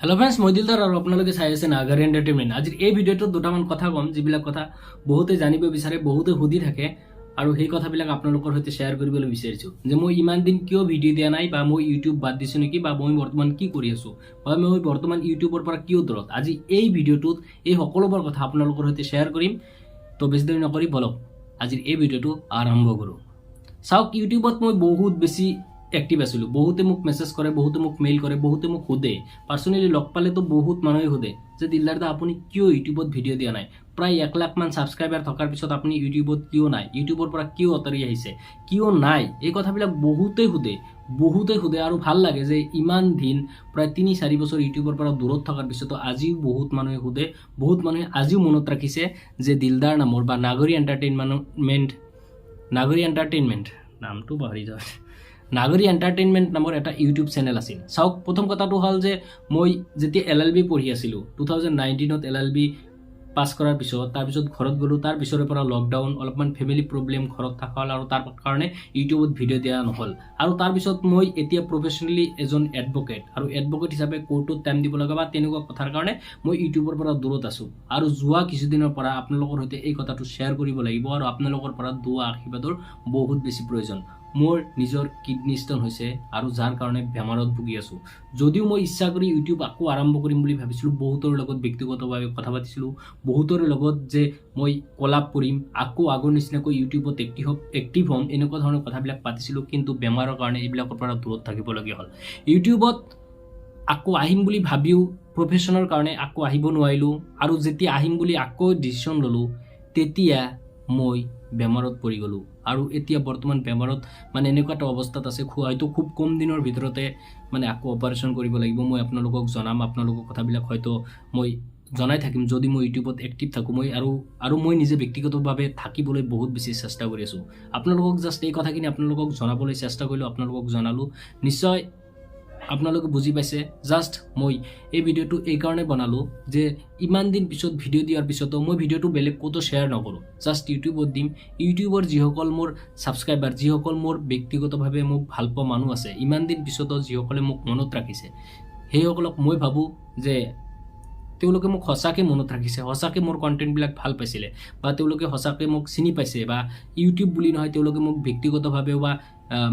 Hello friends মই দিলদাৰ আৰু আপোনালোকে চাই আছে নাগাৰী এন্টাৰটেইনমেন্ট। আজিৰ এই ভিডিঅ'টোত দুটামান কথা কম যিবিলাক কথা বহুতে জানিব বিচাৰে, বহুতে সুধি থাকে আৰু সেই কথাবিলাক আপোনালোকৰ সৈতে শ্বেয়াৰ কৰিবলৈ বিচাৰিছো। যে মই ইমান দিন কিয় ভিডিঅ' দিয়া নাই, বা মই ইউটিউব বাদ দিছো নেকি, বা মই বৰ্তমান কি কৰি আছো, বা মই বৰ্তমান ইউটিউবৰ পৰা কিয় দূৰত। আজি এই ভিডিঅ'টোত এই সকলোবোৰ কথা আপোনালোকৰ সৈতে শ্বেয়াৰ কৰিম। তো বেছি দেৰি নকৰি বলক আজিৰ এই ভিডিঅ'টো আৰম্ভ কৰো। চাওক, ইউটিউবত মই বহুত বেছি এক্টিভ আছিলো। বহুতে মোক মেছেজ কৰে, বহুতে মোক মেইল কৰে, বহুতে মোক সোধে। পাৰ্চনেলি লগ পালেতো বহুত মানুহে সোধে যে দিলদাৰ দা আপুনি কিয় ইউটিউবত ভিডিঅ' দিয়া নাই। প্ৰায় 1 লাখ মান ছাবস্ক্ৰাইবাৰ থকাৰ পিছত আপুনি ইউটিউবত কিয় নাই, ইউটিউবৰ পৰা কিয় আঁতৰি আহিছে, কিয় নাই, এই কথাবিলাক বহুতেই সোধে আৰু ভাল লাগে যে ইমান দিন প্ৰায় 3-4 বছৰ ইউটিউবৰ পৰা দূৰত থকাৰ পিছতো আজিও বহুত মানুহে সোধে, বহুত মানুহে আজিও মনত ৰাখিছে যে দিলদাৰ নামৰ বা নাগৰী এণ্টাৰটেইনমেণ্ট নামটো পাহৰি যাওঁ, নাগৰী এণ্টাৰটেইনমেণ্ট নামৰ এটা ইউটিউব চেনেল আছিল। চাওক, প্ৰথম কথাটো হ'ল যে মই যেতিয়া LLB পঢ়ি আছিলোঁ 2019ত LLB পাছ কৰাৰ পিছত তাৰপিছত ঘৰত গ'লোঁ। তাৰ পিছৰে পৰা লকডাউন, অলপমান ফেমিলি প্ৰব্লেম ঘৰত থকা হ'ল আৰু তাৰ কাৰণে ইউটিউবত ভিডিঅ' দিয়া নহ'ল। আৰু তাৰপিছত মই এতিয়া প্ৰফেচনেলি এজন এডভকেট, আৰু এডভকেট হিচাপে কোৰ্টত টাইম দিব লগা বা তেনেকুৱা কথাৰ কাৰণে মই ইউটিউবৰ পৰা দূৰত আছোঁ। আৰু যোৱা কিছুদিনৰ পৰা আপোনালোকৰ সৈতে এই কথাটো শ্বেয়াৰ কৰিব লাগিব, আৰু আপোনালোকৰ পৰা দুৱা আশীৰ্বাদৰ বহুত বেছি প্ৰয়োজন। মোৰ নিজৰ কিডনী ষ্ট'ন হৈছে আৰু যাৰ কাৰণে বেমাৰত ভুগি আছোঁ। যদিও মই ইচ্ছা কৰি ইউটিউব আকৌ আৰম্ভ কৰিম বুলি ভাবিছিলোঁ, বহুতৰ লগত ব্যক্তিগতভাৱে কথা পাতিছিলোঁ, বহুতৰ লগত যে মই কলাপ কৰিম, আকৌ আগৰ নিচিনাকৈ ইউটিউবত এক্টিভ হ'ম, এনেকুৱা ধৰণৰ কথাবিলাক পাতিছিলোঁ। কিন্তু বেমাৰৰ কাৰণে এইবিলাকৰ পৰা দূৰত থাকিবলগীয়া হ'ল। ইউটিউবত আকৌ আহিম বুলি ভাবিও প্ৰফেশ্যনৰ কাৰণে আকৌ আহিব নোৱাৰিলোঁ, আৰু যেতিয়া আহিম বুলি আকৌ ডিচিশ্যন ল'লোঁ তেতিয়া মই বেমাৰত পৰি গ'লোঁ। আৰু এতিয়া বৰ্তমান বেমাৰত মানে এনেকুৱা এটা অৱস্থাত আছে, হয়তো খুব কম দিনৰ ভিতৰতে মানে আকৌ অপাৰেশ্যন কৰিব লাগিব। মই আপোনালোকক জনাম, আপোনালোকক কথাবিলাক হয়তো মই জনাই থাকিম যদি মই ইউটিউবত এক্টিভ থাকোঁ। আৰু মই নিজে ব্যক্তিগতভাৱে থাকিবলৈ বহুত বেছি চেষ্টা কৰি আছোঁ। আপোনালোকক জাষ্ট এই কথাখিনি আপোনালোকক জনাবলৈ চেষ্টা কৰিলোঁ, আপোনালোকক জনালোঁ। নিশ্চয় আপোনালোকে বুজি পাইছে। জাষ্ট মই এই ভিডিঅ'টো এইকাৰণে বনালোঁ যে ইমান দিন পিছত ভিডিঅ' দিয়াৰ পিছতো মই ভিডিঅ'টো বেলেগ ক'তো শ্বেয়াৰ নকৰোঁ, জাষ্ট ইউটিউবত দিম। ইউটিউবৰ যিসকল মোৰ ছাবস্ক্ৰাইবাৰ, যিসকল মোৰ ব্যক্তিগতভাৱে মোক ভাল পোৱা মানুহ আছে, ইমান দিন পিছতো যিসকলে মোক মনত ৰাখিছে, সেইসকলক মই ভাবোঁ যে তেওঁলোকে মোক সঁচাকৈ মনত ৰাখিছে, সঁচাকৈ মোৰ কণ্টেণ্টবিলাক ভাল পাইছিলে, বা তেওঁলোকে সঁচাকৈ মোক চিনি পাইছে, বা ইউটিউব বুলি নহয় তেওঁলোকে মোক ব্যক্তিগতভাৱেও বা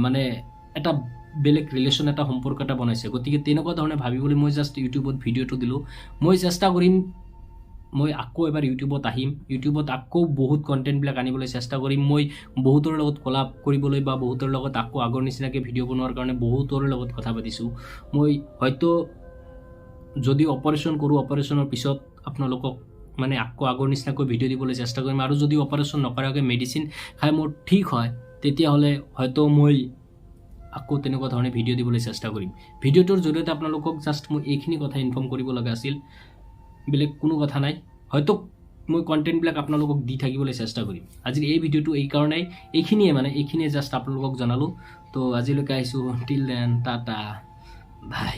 মানে এটা বেলেগ ৰিলেশ্যন, এটা সম্পৰ্ক এটা বনাইছে। গতিকে তেনেকুৱা ধৰণে ভাবিবলৈ মই জাষ্ট ইউটিউবত ভিডিঅ'টো দিলোঁ। মই চেষ্টা কৰিম, মই আকৌ এবাৰ ইউটিউবত আহিম, ইউটিউবত আকৌ বহুত কণ্টেণ্টবিলাক আনিবলৈ চেষ্টা কৰিম। মই বহুতৰ লগত কলাপ কৰিবলৈ বা বহুতৰ লগত আকৌ আগৰ নিচিনাকৈ ভিডিঅ' বনোৱাৰ কাৰণে বহুতৰ লগত কথা পাতিছোঁ। মই হয়তো যদি অপাৰেশ্যন কৰোঁ, অপাৰেশ্যনৰ পিছত আপোনালোকক মানে আকৌ আগৰ নিচিনাকৈ ভিডিঅ' দিবলৈ চেষ্টা কৰিম। আৰু যদি অপাৰেশ্যন নকৰাকৈ মেডিচিন খাই মোৰ ঠিক হয়, তেতিয়াহ'লে হয়তো মই আকৌ তেনেকুৱা ধৰণে ভিডিঅ' দিবলৈ চেষ্টা কৰিম। ভিডিঅ'টোৰ জৰিয়তে আপোনালোকক জাষ্ট মই এইখিনি কথা ইনফৰ্ম কৰিব লগা আছিল, বেলেগ কোনো কথা নাই। হয়তো মই কণ্টেণ্টবিলাক আপোনালোকক দি থাকিবলৈ চেষ্টা কৰিম। আজিৰ এই ভিডিঅ'টো এইখিনিয়ে জাষ্ট আপোনালোকক জনালোঁ। তো আজিলৈকে আহিছোঁ, টিল দেন টাটা বাই।